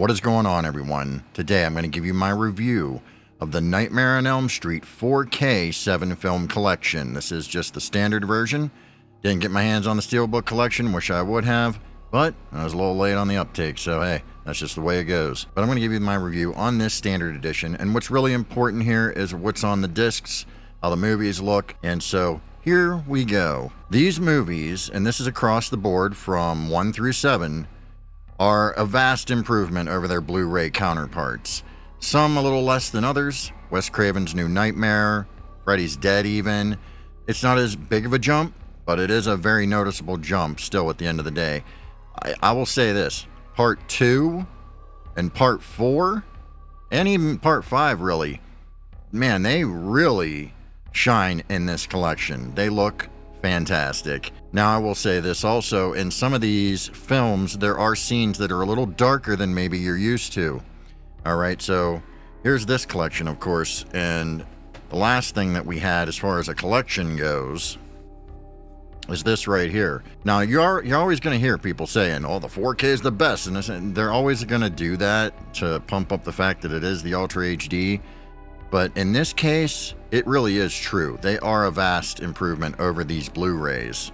What is going on, everyone? Today I'm going to give you my review of the Nightmare on Elm Street 4K 7-film collection. This is just the standard version. Didn't get my hands on the Steelbook collection, wish I would have, but I was a little late on the uptake, so hey, that's just the way it goes. But I'm going to give you my review on this standard edition, and what's really important here is what's on the discs, how the movies look, and so here we go. These movies, and this is across the board from 1 through 7, are a vast improvement over their Blu-ray counterparts. Some a little less than others. Wes Craven's New Nightmare, Freddy's Dead even. It's not as big of a jump, but it is a very noticeable jump still at the end of the day. I will say this, Part 2 and Part 4, and even Part 5 really, man, they really shine in this collection. They look fantastic. Now I will say this also, in some of these films there are scenes that are a little darker than maybe you're used to. Alright, so here's this collection, of course, and the last thing that we had as far as a collection goes is this right here. Now you're always going to hear people saying, oh, the 4K is the best, and they're always going to do that to pump up the fact that it is the Ultra HD. But in this case, it really is true. They are a vast improvement over these Blu-rays,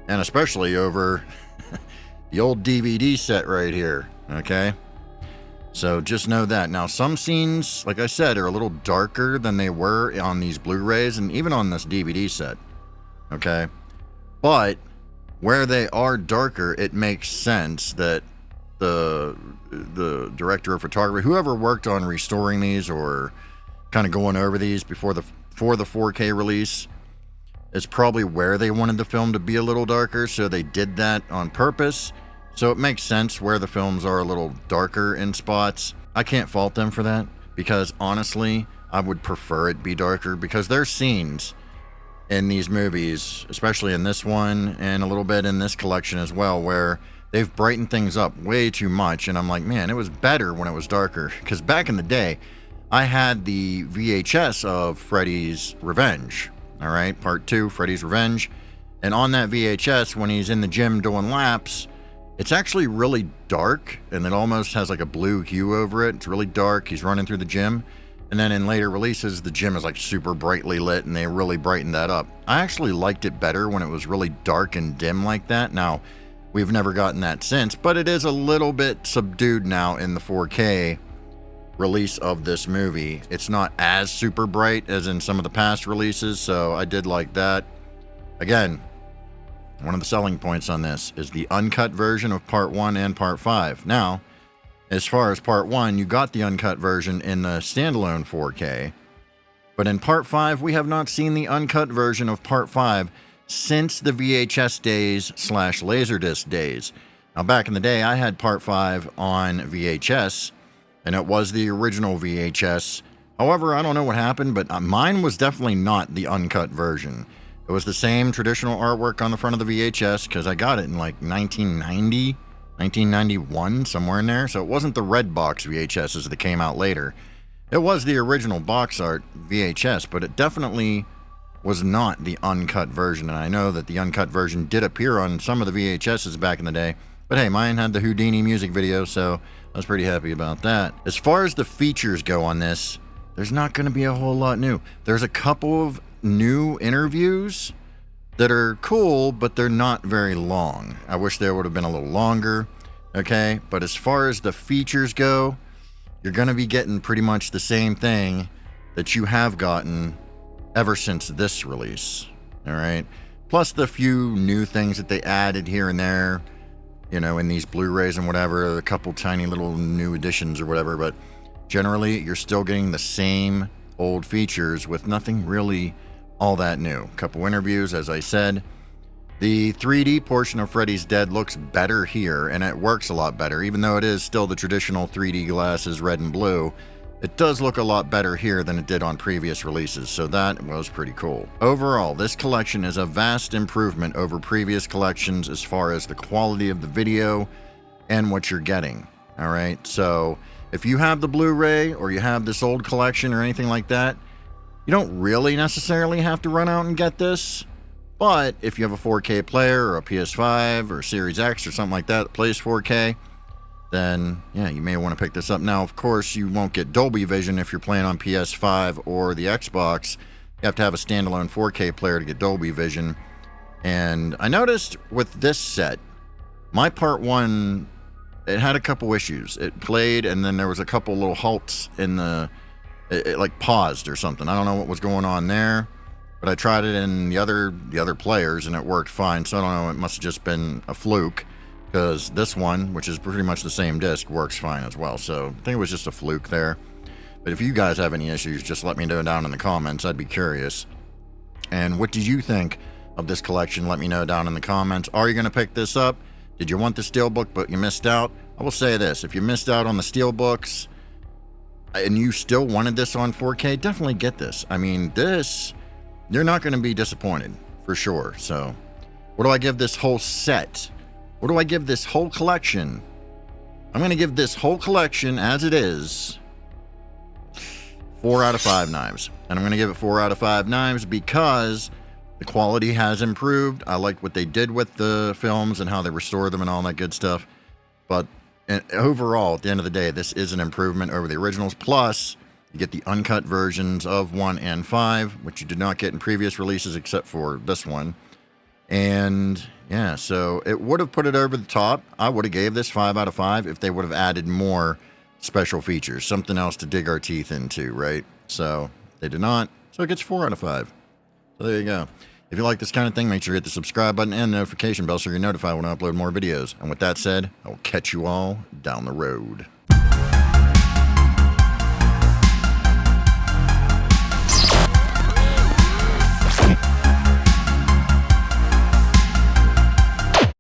and especially over the old DVD set right here, okay? So just know that. Now, some scenes, like I said, are a little darker than they were on these Blu-rays and even on this DVD set, okay? But where they are darker, it makes sense that the director of photography, whoever worked on restoring these or kind of going over these before the 4K release, is probably where they wanted the film to be a little darker, so they did that on purpose. So it makes sense where the films are a little darker in spots. I can't fault them for that, because honestly, I would prefer it be darker, because there's scenes in these movies, especially in this one and a little bit in this collection as well, where they've brightened things up way too much, and I'm like, man, it was better when it was darker. Because back in the day, I had the VHS of Freddy's Revenge, all right, Part 2, Freddy's Revenge, and on that VHS, when he's in the gym doing laps, it's actually really dark, and it almost has like a blue hue over it. It's really dark. He's running through the gym. And then in later releases, the gym is like super brightly lit, and they really brightened that up. I actually liked it better when it was really dark and dim like that. Now, we've never gotten that since, but it is a little bit subdued now in the 4K release of this movie. It's not as super bright as in some of the past releases, so I did like that. Again, one of the selling points on this is the uncut version of Part 1 and Part 5. Now, as far as Part 1, you got the uncut version in the standalone 4K, but in Part 5, we have not seen the uncut version of Part 5 since the VHS days / Laserdisc days. Now, back in the day, I had Part 5 on VHS, and it was the original VHS. However, I don't know what happened, but mine was definitely not the uncut version. It was the same traditional artwork on the front of the VHS, because I got it in like 1990, 1991, somewhere in there. So it wasn't the red box VHSs that came out later. It was the original box art VHS, but it definitely was not the uncut version. And I know that the uncut version did appear on some of the VHSs back in the day. But hey, mine had the Houdini music video, so I was pretty happy about that. As far as the features go on this, there's not going to be a whole lot new. There's a couple of new interviews that are cool, but they're not very long. I wish they would have been a little longer, okay? But as far as the features go, you're going to be getting pretty much the same thing that you have gotten ever since this release, all right? Plus the few new things that they added here and there, you know, in these Blu-rays and whatever, a couple tiny little new additions or whatever, but generally you're still getting the same old features with nothing really all that new. A couple interviews, as I said. The 3D portion of Freddy's Dead looks better here, and it works a lot better. Even though it is still the traditional 3D glasses, red and blue, it does look a lot better here than it did on previous releases, so that was pretty cool. Overall, this collection is a vast improvement over previous collections as far as the quality of the video and what you're getting. All right, so if you have the Blu-ray or you have this old collection or anything like that, you don't really necessarily have to run out and get this, but if you have a 4K player or a PS5 or Series X or something like that that plays 4K, then yeah, you may want to pick this up. Now, of course, you won't get Dolby Vision if you're playing on PS5 or the Xbox. You have to have a standalone 4K player to get Dolby Vision. And I noticed with this set, my part 1, it had a couple issues. It played, and then there was a couple little halts in the... It like paused or something. I don't know what was going on there, but I tried it in the other players, and it worked fine. So I don't know, it must have just been a fluke, because this one, which is pretty much the same disc, works fine as well. So I think it was just a fluke there. But if you guys have any issues, just let me know down in the comments. I'd be curious. And what did you think of this collection? Let me know down in the comments. Are you going to pick this up? Did you want the Steelbook but you missed out? I will say this. If you missed out on the Steelbooks and you still wanted this on 4K, definitely get this. I mean, this, you're not going to be disappointed for sure. So what do I give this whole set? What do I give this whole collection? I'm going to give this whole collection as it is 4 out of 5 knives. And I'm going to give it 4 out of 5 knives because the quality has improved. I like what they did with the films and how they restored them and all that good stuff. But overall, at the end of the day, this is an improvement over the originals. Plus, you get the uncut versions of 1 and 5, which you did not get in previous releases except for this one. And yeah, so it would have put it over the top. I would have gave this 5 out of 5 if they would have added more special features, something else to dig our teeth into, right? So they did not, so it gets 4 out of 5. So there you go. If you like this kind of thing, make sure you hit the subscribe button and notification bell so you're notified when I upload more videos. And with that said, I will catch you all down the road.